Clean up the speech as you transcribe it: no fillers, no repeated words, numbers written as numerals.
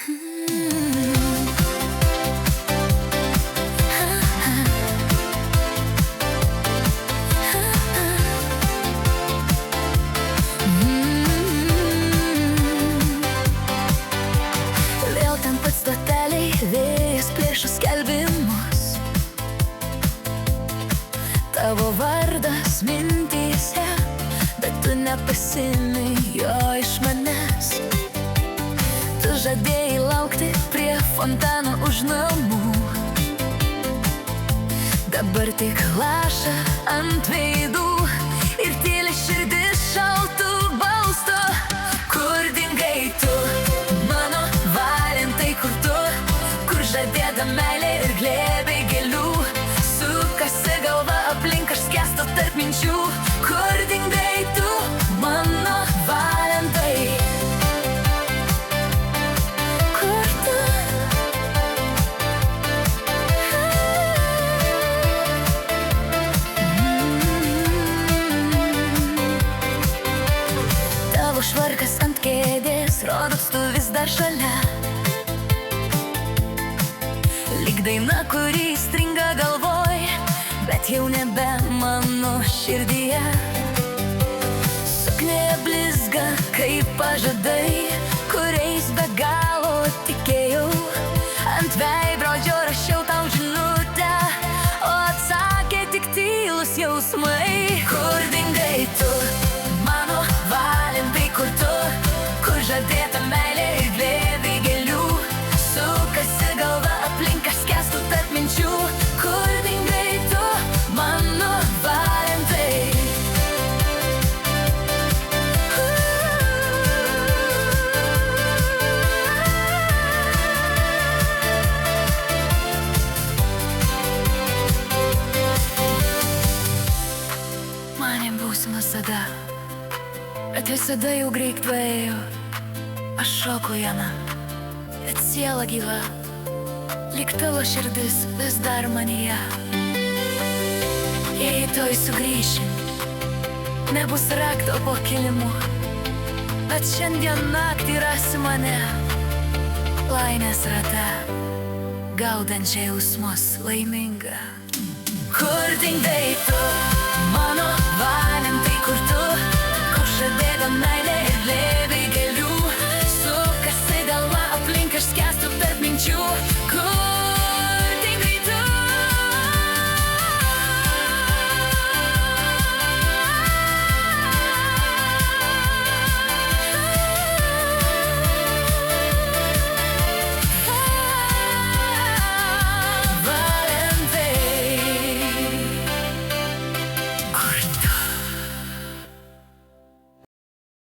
Vėl ten pat stoteliai, vėjas plėšo skelbimus. Tavo vardas mintyse, bet tu nepasimi jo iš manęs. Tu žadėjai laukti prie fontano už namų. Dabar tik laša ant veidų ir tyli širdis šaltų balstų. Kur dingai tu, mano valentai, kur tu, kur žadėta meilė ir glėbiai gėlių? Sukasi galva aplink, aš skęstu tarp minčių. Kur dingai tu, mano valentai? Kur tu? Tavo švarkas ant kėdės, rodos tu vis dar šalia. Lyg daina, kuri stringa galvoj, bet jau nebe mano širdyje. Suknėje blizga kaip pažadai, kuriais be galo tikėjau. Ant veidrodžio rašiau tau žinutę, o atsakė tik tylūs jausmai. Kur dingai tu, mano valentai, kur tu, kur žadėta meilė ir glėbiai gėlių? Sukasi galva aplink, aš skęstu tarp minčių. Kur dingai tu, mano valentai? Manėm būsim visada, bet visada jau greit paėjo. Aš šoku jame, bet siela gyva, lyg tavo širdis vis dar manyje. Jei toj sugrįši, nebus rakto po kilimu, bet šiandien naktį rasi mane laimės rate, gaudančią jausmus laiminga. Kur dingai tu, mano valentai, kur tu, kur žadėta meilė ir glėbiai gėlių? Sukasi galva aplink, aš skęstu tarp minčių.